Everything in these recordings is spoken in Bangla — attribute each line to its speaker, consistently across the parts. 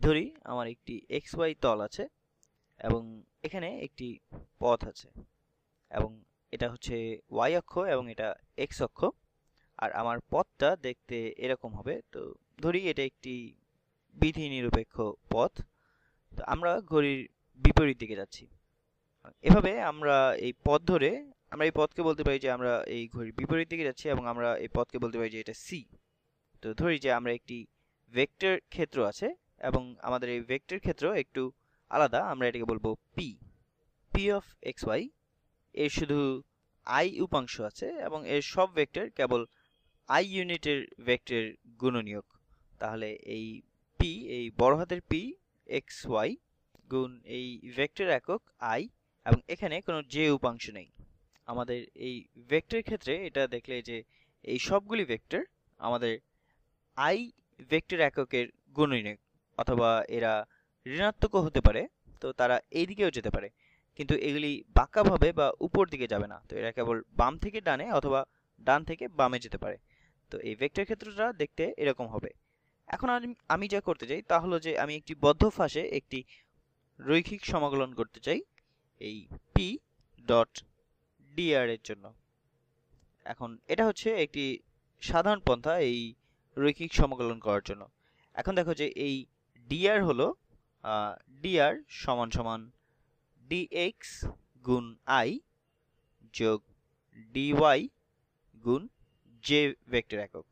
Speaker 1: ধরি আমার একটি xy তল আছে এবং এখানে একটি পথ আছে এবং এটা হচ্ছে y অক্ষ এবং এটা x অক্ষ আর আমার পথটা দেখতে এরকম হবে। তো ধরি এটা একটি বিধি নিরপেক্ষ পথ। তো আমরা ঘড়ির বিপরীত দিকে যাচ্ছি। এভাবে আমরা এই পথ ধরে আমরা এই পথকে বলতে পারি যে আমরা এই ঘড়ির বিপরীত দিকে যাচ্ছি এবং আমরা এই পথকে বলতে পারি যে এটা c। তো ধরি যে আমরা একটি ভেক্টর ক্ষেত্র আছে এবং আমাদের এই ভেক্টর ক্ষেত্র একটু আলাদা, আমরা এটাকে বলবো p। p of xy এর শুধু i উপাংশ আছে এবং এর সব ভেক্টর কেবল i ইউনিটের ভেক্টর গুণনীয়ক। তাহলে এই p, এই বড় হাতের p xy গুণ এই ভেক্টর একক i এবং এখানে কোনো j উপাংশ নেই। আমাদের এই ভেক্টর ক্ষেত্রে এটা দেখলে যে এই সবগুলি ভেক্টর আমাদের i ভেক্টর এককের গুণনীয়ক, অথবা এরা ঋণাত্মকও হতে পারে, তো তারা এই দিকেও যেতে পারে, কিন্তু এগুলি বাঁকাভাবে বা উপর দিকে যাবে না। তো এরা কেবল বাম থেকে ডানে অথবা ডান থেকে বামে যেতে পারে। তো এই ভেক্টর ক্ষেত্রটা দেখতে এরকম হবে। এখন আমি যা করতে চাই তা হলো যে আমি একটি বদ্ধ ফাঁসে একটি রৈখিক সমাকলন করতে চাই এই p ডট dr এর জন্য। এখন এটা হচ্ছে একটি সাধারণ পন্থা এই রৈখিক সমাকলন করার জন্য। এখন দেখো যে এই dr হলো dr সমান সমান dx গুণ i যোগ dy গুণ j ভেক্টর একক।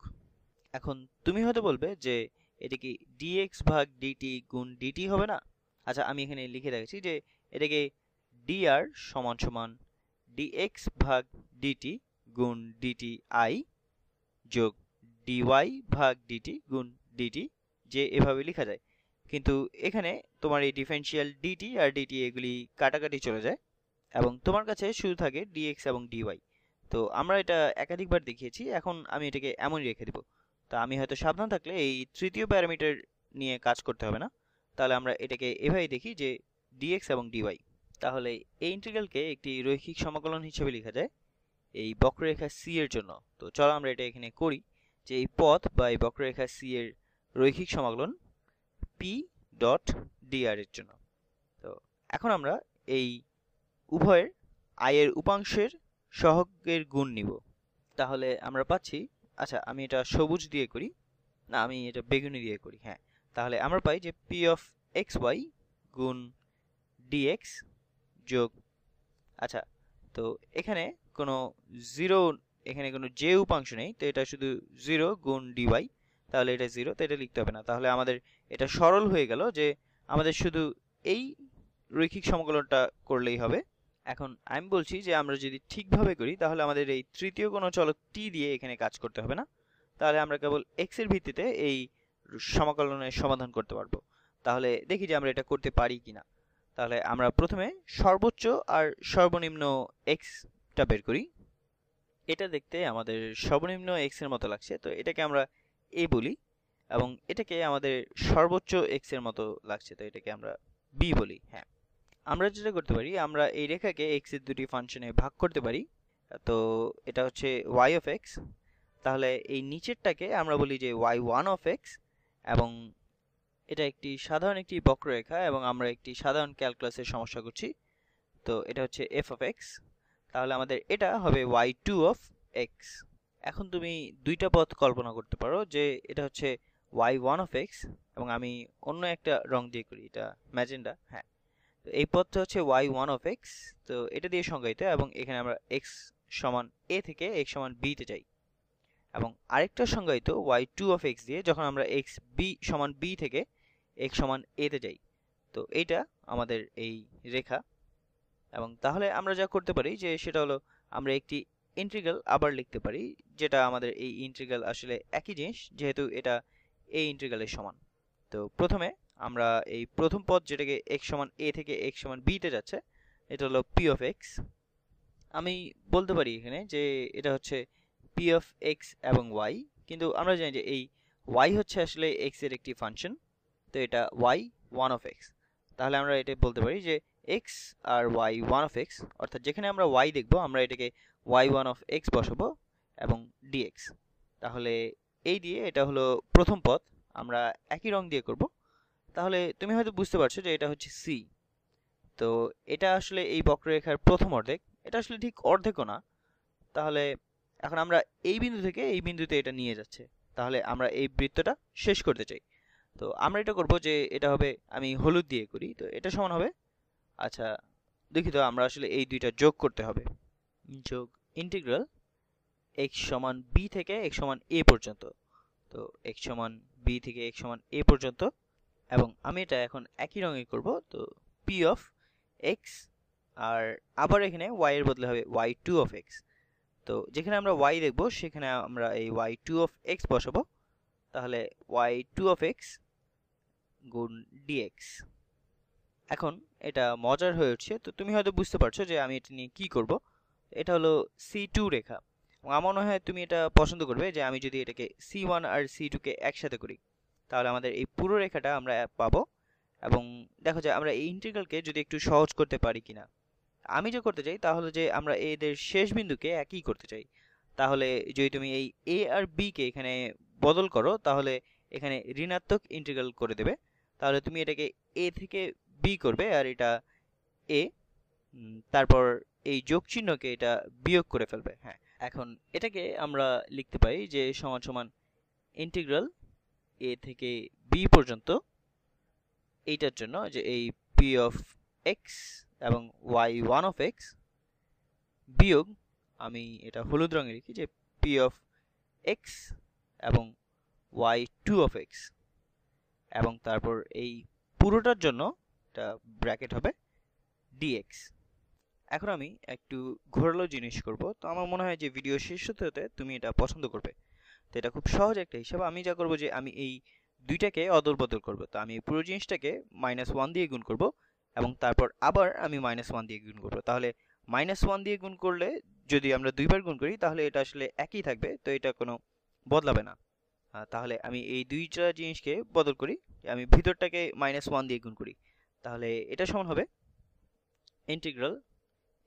Speaker 1: এখন তুমি হয়তো বলবে যে এটা কি dx ভাগ dt গুণ dt হবে না? আচ্ছা, আমি এখানে লিখে রাখছি যে এটাকে dr সমান সমান dx ভাগ dt গুণ dt i যোগ dy ভাগ dt গুণ dt, যে এভাবে লেখা যায়। কিন্তু এখানে তোমার এই ডিফারেন্সিয়াল dt আর dt এগুলি কাটাকাটি চলে যায় এবং তোমার কাছে শুধু থাকে dx এবং dy। তো আমরা এটা একাধিকবার দেখিয়েছি, এখন আমি এটাকে এমনই রেখে দিব। তা আমি হয়তো সাবধান থাকলে এই তৃতীয় প্যারামিটার নিয়ে কাজ করতে হবে না। তাহলে আমরা এটাকে এভাবেই দেখি যে dx এবং dy। তাহলে এই ইন্টিগ্রালকে একটি রৈখিক সমাকলন হিসেবে লেখা যায় এই বক্ররেখা c এর জন্য। তো চলো আমরা এটা এখানে করি যে এই পথ বা এই বক্ররেখা c এর রৈখিক সমাকলন p ডট dr এর জন্য। তো এখন আমরা এই উভয়ের i এর উপাংশের সহগের গুণ নিব। তাহলে আমরা পাচ্ছি, আচ্ছা আমি এটা সবুজ দিয়ে করি, না আমি এটা বেগুনি দিয়ে করি, হ্যাঁ। তাহলে আমরা পাই যে p of xy গুণ dx যোগ, আচ্ছা তো এখানে কোনো জিরো, এখানে কোনো j উপাংশ নেই, তো এটা শুধু 0 গুণ dy। তাহলে এটা 0, তো এটা লিখতে হবে না। তাহলে আমাদের এটা সরল হয়ে গেল যে আমাদের শুধু এই রৈখিক সমকলনটা করলেই হবে। এখন আমি বলছি যে আমরা যদি ঠিকভাবে করি তাহলে আমাদের এই তৃতীয় কোনো চলক t দিয়ে এখানে কাজ করতে হবে না। তাহলে আমরা কেবল x এর ভিত্তিতে এই সমাকলনের সমাধান করতে পারবো। তাহলে দেখি যে আমরা এটা করতে পারি কিনা। তাহলে আমরা প্রথমে সর্বোচ্চ আর সর্বনিম্ন x টা বের করি। এটা দেখতে আমাদের সর্বনিম্ন x এর মতো লাগছে, তো এটাকে আমরা a বলি, এবং এটাকে আমাদের সর্বোচ্চ x এর মতো লাগছে, তো এটাকে আমরা b বলি। হ্যাঁ, আমরা যেটা করতে পারি, আমরা এই রেখাকে x এর দুটি ফাংশনে ভাগ করতে পারি। তো এটা হচ্ছে y of x। তাহলে এই নিচেরটাকে আমরা বলি যে y1 of x, এবং এটা একটি সাধারণ একটি বক্ররেখা এবং আমরা একটি সাধারণ ক্যালকুলাসের সমস্যা করছি। তো এটা হচ্ছে f of x। তাহলে আমাদের এটা হবে y2 of x। এখন তুমি দুইটা পথ কল্পনা করতে পারো যে এটা হচ্ছে y1 of x এবং আমি অন্য একটা রং দিয়ে করি, এটা ম্যাজেন্ডা। হ্যাঁ, তো এই পথটা হচ্ছে y1 of x, তো এটা দিয়ে সংজ্ঞায়িত, এবং এখানে আমরা x সমান a থেকে x সমান b তে যাই, এবং আরেকটা সংজ্ঞায়িত y2 of x দিয়ে যখন আমরা x b সমান b থেকে x সমান a তে যাই। তো এইটা আমাদের এই রেখা। এবং তাহলে আমরা যা করতে পারি যে সেটা হলো আমরা একটি ইন্টিগ্রাল আবার লিখতে পারি, যেটা আমাদের এই ইন্টিগ্রাল আসলে একই জিনিস যেহেতু এটা এই ইন্টিগ্রালের সমান। তো প্রথমে আমরা এই প্রথম পদ যেটাকে x সমান a থেকে x সমান b তে যাচ্ছে, এটা হলো p of x। আমি বলতে পারি এখানে যে এটা হচ্ছে p of x এবং y, কিন্তু আমরা জানি যে এই y হচ্ছে আসলে x এর একটি ফাংশন, তো এটা y1 of x। তাহলে আমরা এটা বলতে পারি যে x R y1 of x, অর্থাৎ যেখানে আমরা y দেখব আমরা এটাকে y1 of x বসাবো এবং dx। তাহলে এই দিয়ে এটা হলো প্রথম পদ, আমরা একই রং দিয়ে করব। তাহলে তুমি হয়তো বুঝতে পারছো যে এটা হচ্ছে সি। তো এটা আসলে এই বক্ররেখার প্রথম অর্ধেক, এটা আসলে ঠিক অর্ধেকও না। তাহলে এখন আমরা এই বিন্দু থেকে এই বিন্দুতে এটা নিয়ে যাচ্ছে, তাহলে আমরা এই বৃত্তটা শেষ করতে চাই। তো আমরা এটা করব যে এটা হবে, আমি হলুদ দিয়ে করি, তো এটা সমান হবে, আচ্ছা দুঃখিত, আমরা আসলে এই দুইটা যোগ করতে হবে। যোগ ইন্টিগ্রাল x সমান b থেকে x সমান a পর্যন্ত। তো x সমান b থেকে x সমান a পর্যন্ত, এবং আমি এটা এখন একই রঙে করব। তো p অফ x, আর আবার এখানে y এর বদলে হবে y2 অফ x। তো যেখানে আমরা y দেখব সেখানে আমরা এই y2 অফ x বসাবো। তাহলে y2 অফ x গুণ dx। এখন এটা মজার হয়ে উঠছে। তো তুমি হয়তো বুঝতে পারছো যে আমি এটা নিয়ে কি করব। এটা হলো C2 রেখা। আমার মনে হয় তুমি এটা পছন্দ করবে যে আমি যদি এটাকে C1 আর C2 কে একসাথে করি, তাহলে আমাদের এই পুরো রেখাটা আমরা পাবো। এবং দেখো যে আমরা এই ইন্টিগ্রালকে যদি একটু সহজ করতে পারি কিনা। আমি যে করতে চাই তাহলে যে আমরা এদের শেষ বিন্দুকে একই করতে চাই। তাহলে যদি তুমি এই a আর b কে এখানে বদল করো, তাহলে এখানে ঋণাত্মক ইন্টিগ্রাল করে দেবে। তাহলে তুমি এটাকে a থেকে b করবে, আর এটা a, তারপর এই যোগ চিহ্নকে এটা বিয়োগ করে ফেলবে। হ্যাঁ, এখন এটাকে আমরা লিখতে পারি যে সমান সমান ইন্টিগ্রাল a থেকে b পর্যন্ত, এইটার জন্য যে এই p অফ x এবং y1 অফ x বিয়োগ, আমি এটা হলুদ রঙে লিখি, যে p অফ x এবং y2 অফ x, এবং তারপর এই পুরোটার জন্য এটা ব্র্যাকেট হবে dx। এখন আমি একটু ঘোরালো জিনিস করব। তো আমার মনে হয় যে ভিডিও শেষ হতে হতে তুমি এটা পছন্দ করবে। তো এটা খুব সহজ একটা হিসাব। আমি যা করব যে আমি এই দুইটাকে অদল বদল করব। তো আমি পুরো জিনিসটাকে -1 দিয়ে গুণ করব, এবং তারপর আবার আমি -1 দিয়ে গুণ করব। তাহলে -1 দিয়ে গুণ করলে যদি আমরা দুইবার গুণ করি তাহলে এটা আসলে একই থাকবে, তো এটা কোনো বদলাবে না। তাহলে আমি এই দুইটা জিনিসকে বদল করি, আমি ভিতরটাকে -1 দিয়ে গুণ করি। তাহলে এটা সমান হবে ইন্টিগ্রাল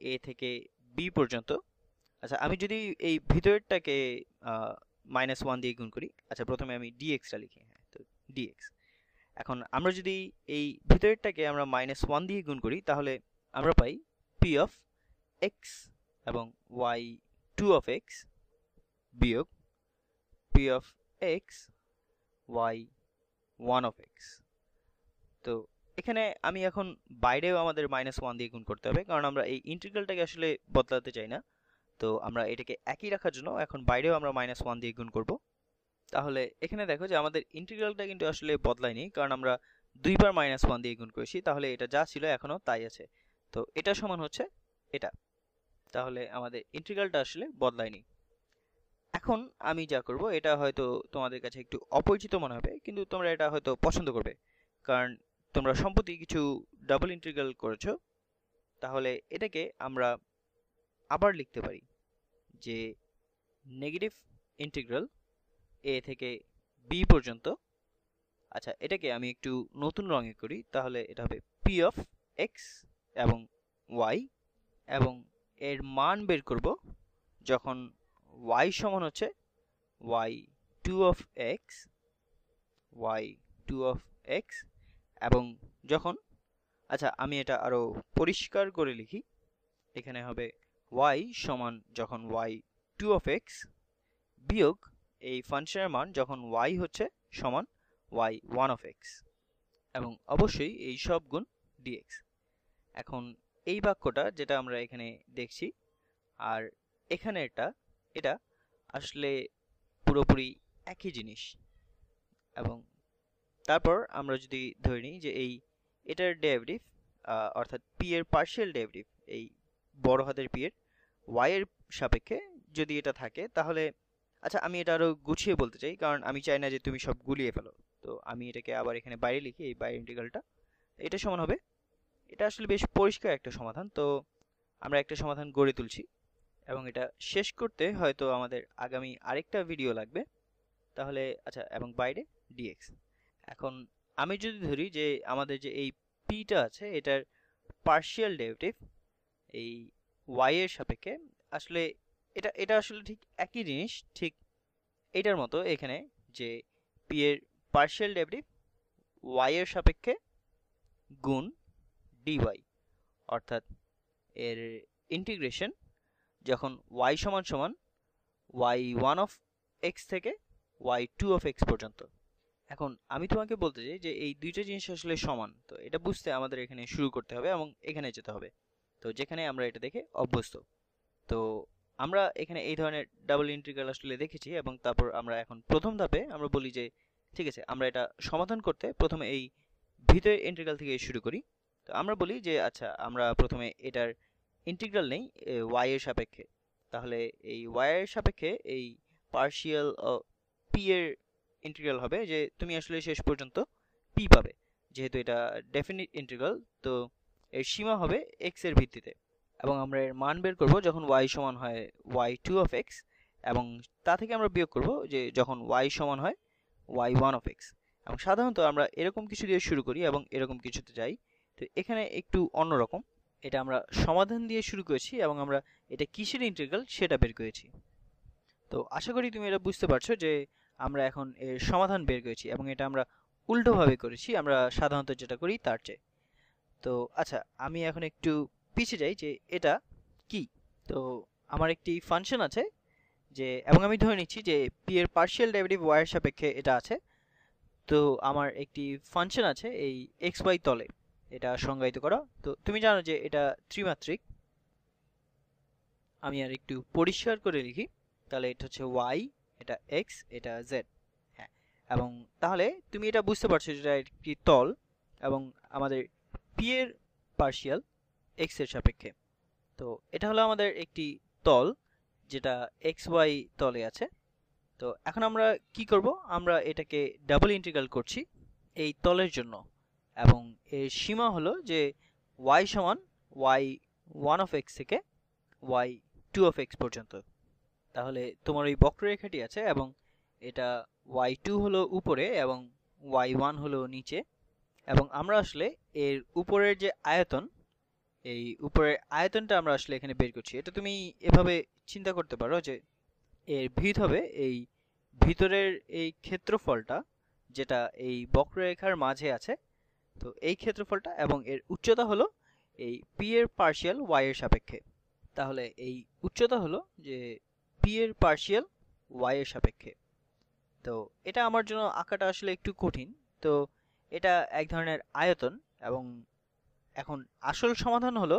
Speaker 1: a থেকে b পর্যন্ত। আচ্ছা, আমি যদি এই ভিতরেরটাকে -1 দিয়ে গুণ করি, আচ্ছা প্রথমে আমি dx-টা লিখি। হ্যাঁ, তো dx। এখন আমরা যদি এই ভিতরেরটাকে আমরা -1 দিয়ে গুণ করি, তাহলে আমরা পাই p অফ x এবং y2 অফ x বিয়োগ p of x y1 of x। তো এখানে আমি এখন বাইরেও আমাদের -1 দিয়ে গুণ করতে হবে, কারণ আমরা এই ইন্টিগ্রালটাকে আসলে বদলাতে চাই না। তো আমরা এটাকে একই রাখার জন্য এখন বাইরেও আমরা -1 দিয়ে গুণ করব। তাহলে এখানে দেখো যে আমাদের ইন্টিগ্রালটা কিন্তু আসলে বদলায়নি, কারণ আমরা দুইবার -1 দিয়ে গুণ করেছি। তাহলে এটা যা ছিল এখনো তাই আছে। তো এটা সমান হচ্ছে এটা। তাহলে আমাদের ইন্টিগ্রালটা আসলে বদলায়নি। এখন আমি যা করব, এটা হয়তো তোমাদের কাছে একটু অপরিচিত মনে হবে, কিন্তু তোমরা এটা হয়তো পছন্দ করবে, কারণ তোমরা সম্প্রতি কিছু ডাবল ইন্টিগ্রাল করেছো। তাহলে এটাকে আমরা আবার লিখতে পারি যে নেগেটিভ ইন্টিগ্রাল a থেকে b পর্যন্ত। আচ্ছা, এটাকে আমি একটু নতুন রঙে করি, তাহলে এটা হবে p অফ x এবং y, এবং এর মান বের করব যখন y সমান হচ্ছে y2 of x, y2 of x, এবং যখন, আচ্ছা আমি এটা আরো পরিষ্কার করে লিখি, এখানে হবে y সমান যখন y2 অফ x বিয়োগ এই ফাংশনের মান যখন y হচ্ছে সমান y1 অফ x, এবং অবশ্যই এই সব গুণ dx। এখন এই বাক্যটা যেটা আমরা এখানে দেখছি আর এখানে এটা আসলে পুরোপুরি একই জিনিস। এবং তারপর আমরা যদি ধরে নিই যে এটার ডেরিভেটিভ, অর্থাৎ p এর পার্শিয়াল ডেরিভেটিভ, এই বড় হাতের p এর y এর সাপেক্ষে যদি এটা থাকে, তাহলে আচ্ছা আমি এটা আরো গুছিয়ে বলতে চাই, কারণ আমি চাই না যে তুমি সব গুলিয়ে ফেলো। তো আমি এটাকে আবার এখানে বাইরে লিখি, এই বাইরের ইন্টিগ্রালটা। এটা সমান হবে, এটা আসলে বেশ পরিষ্কার একটা সমাধান। তো আমরা একটা সমাধান গড়ে তুলছি, এবং এটা শেষ করতে হয়তো আমাদের আগামী আরেকটা ভিডিও লাগবে। তাহলে আচ্ছা, এবং বাইরে dx। এখন আমি যদি ধরি যে আমাদের যে এই pটা আছে এটার পার্শিয়াল ডেরিভেটিভ এই y এর সাপেক্ষে, আসলে এটা এটা আসলে ঠিক একই জিনিস, ঠিক এটার মতো এখানে যে p এর পার্শিয়াল ডেরিভেটিভ y এর সাপেক্ষে গুণ dy, অর্থাৎ এর ইন্টিগ্রেশন যখন y সমান সমান y1 অফ x থেকে y2 অফ x পর্যন্ত। এখন আমি তোমাকে বলতে চাই যে এই দুইটা জিনিস আসলে সমান, তো এটা বুঝতে আমাদের এখানে শুরু করতে হবে এবং এখানে যেতে হবে, তো যেখানে আমরা এটা দেখে অভ্যস্ত। তো আমরা এখানে এই ধরনের ডাবল ইন্টিগ্রাল আসলে দেখেছি এবং তারপর আমরা এখন প্রথম ধাপে আমরা বলি যে ঠিক আছে, আমরা এটা সমাধান করতে প্রথমে এই ভিতরের ইন্টিগ্রাল থেকে শুরু করি। তো আমরা বলি যে আচ্ছা, আমরা প্রথমে এটার ইন্টিগ্রাল নেই y এর সাপেক্ষে। তাহলে এই y এর সাপেক্ষে এই পার্শিয়াল p এর ইন্টিগ্রাল হবে যে তুমি আসলে শেষ পর্যন্ত p পাবে, যেহেতু এটা ডেফিনিট ইন্টিগ্রাল। তো এর সীমা হবে x এর ভিত্তিতে এবং আমরা এর মান বের করব যখন y সমান হয় y2 অফ x, এবং তা থেকে আমরা বিয়োগ করব যে যখন y সমান হয় y1 অফ x। এবং সাধারণত আমরা এরকম কিছু দিয়ে শুরু করি এবং এরকম কিছুতে যাই। তো এখানে একটু অন্যরকম, এটা আমরা সমাধান দিয়ে শুরু করেছি এবং আমরা এটা কিসের ইন্টিগ্রাল সেটা বের করেছি। তো আশা করি তুমি এটা বুঝতে পারছো যে আমরা এখন এর সমাধান বের করেছি এবং এটা আমরা উল্টোভাবে করেছি আমরা সাধারণত যেটা করি তার চেয়ে। তো আচ্ছা, আমি এখন একটু পিছিয়ে যাই যে এটা কি। তো আমার একটি ফাংশন আছে যে, এবং আমি ধরে নিচ্ছি যে p এর পার্শিয়াল ডেরিভেটিভ y এর সাপেক্ষে এটা আছে। তো আমার একটি ফাংশন আছে এই xy তলে, এটা সংজ্ঞায়িত করা। তো তুমি জানো যে এটা ত্রিমাত্রিক। আমি আর একটু পরিষ্কার করে লিখি, তাহলে এটা হচ্ছে y, এটা x, এটা z। হ্যাঁ, এবং তাহলে তুমি এটা বুঝতে পারছো যে এটা একটি তল এবং আমাদের p এর পার্শিয়াল x এর সাপেক্ষে। তো এটা হলো আমাদের একটি তল যেটা xy তলে আছে। তো এখন আমরা কি করব, আমরা এটাকে ডাবল ইন্টিগ্রাল করছি এই তলের জন্য, এবং এর সীমা হলো যে y সমান y1 অফ x থেকে y2 অফ x পর্যন্ত। তাহলে তোমার ওই বক্ররেখাটি আছে এবং এটা y2 হলো উপরে এবং y1 হলো নিচে, এবং আমরা আসলে এর উপরের যে আয়তন, এই উপরের আয়তনটা আমরা আসলে এখানে বের করছি। এটা তুমি এভাবে চিন্তা করতে পারো যে এর ভিত হবে এই ভিতরের এই ক্ষেত্রফলটা যেটা এই বক্ররেখার মাঝে আছে, তো এই ক্ষেত্রফলটা, এবং এর উচ্চতা হলো এই p এর পার্শিয়াল y এর সাপেক্ষে। তাহলে এই উচ্চতা হলো যে p এর পার্শিয়াল y এর সাপেক্ষে। তো এটা আমার জন্য আঁকাটা আসলে একটু কঠিন, তো এটা এক ধরনের আয়তন। এবং এখন আসল সমাধান হলো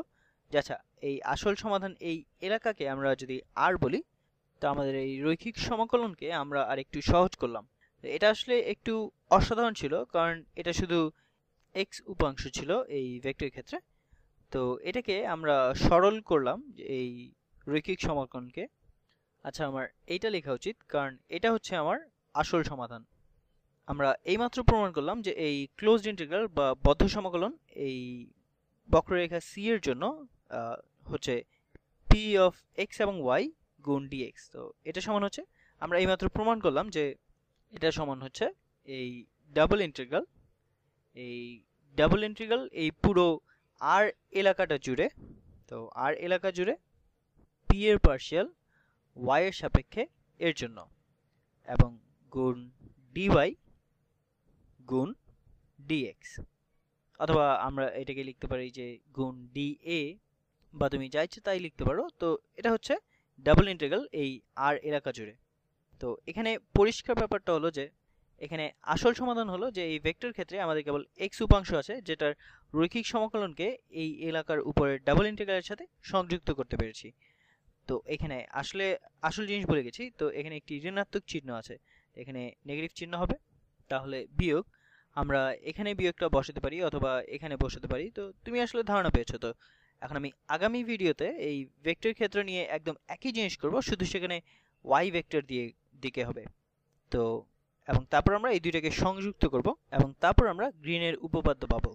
Speaker 1: যে আচ্ছা, এই আসল সমাধান এই এলাকাকে আমরা যদি r বলি, তো আমাদের এই রৈখিক সমাকলনকে আমরা আর একটু সহজ করলাম। এটা আসলে একটু অসাধারণ ছিল কারণ এটা শুধু x উপাংশ ছিল এই ভেক্টর ক্ষেত্রে। তো এটাকে আমরা সরল করলাম এই রৈখিক সমাকলনকে। আচ্ছা, আমার এইটা লেখা উচিত কারণ এটা হচ্ছে আমার আসল সমাধান। আমরা এইমাত্র প্রমাণ করলাম যে এই ক্লোজড ইন্টিগ্রাল বা বদ্ধ সমাকলন এই বক্ররেখা c এর জন্য হচ্ছে p অফ x এবং y গুণ dx। তো এটা সমান হচ্ছে, আমরা এইমাত্র প্রমাণ করলাম যে এটা সমান হচ্ছে এই ডাবল ইন্টিগ্রাল এই পুরো r এলাকাটা জুড়ে, তো r এলাকা জুড়ে p এর পার্শিয়াল y এর সাপেক্ষে এর জন্য, এবং গুণ dy গুণ dx, অথবা আমরা এটাকে লিখতে পারি যে গুণ dA, বা তুমি যা ইচ্ছে তাই লিখতে পারো। তো এটা হচ্ছে ডাবল ইন্টিগ্রাল এই r এলাকা জুড়ে। তো এখানে পরিষ্কার ব্যাপারটা হলো যে এখানে আসল সমাধান হলো যে এই ভেক্টর ক্ষেত্রে আমাদের কেবল x উপাংশ আছে যেটার রৈখিক সমাকলনকে এই এলাকার উপরের ডাবল ইন্টিগ্রালের সাথে সংযুক্ত করতে পেরেছি। তো এখানে আসলে আসল জিনিস বলে গেছি, তো এখানে একটি ঋণাত্মক চিহ্ন আছে, এখানে নেগেটিভ চিহ্ন হবে, তাহলে বিয়োগ। আমরা এখানে বিয়োগটা বসাতে পারি অথবা এখানে বসাতে পারি। তো তুমি আসলে ধারণা পেয়েছো। তো এখন আমি আগামী ভিডিওতে এই ভেক্টর ক্ষেত্র নিয়ে একদম একই জিনিস করব, শুধু সেখানে y ভেক্টর দিকে হবে। তো এবং তারপর আমরা এই দুইটাকে সংযুক্ত করব এবং তারপর আমরা গ্রিনের উপপাদ্য পাবো।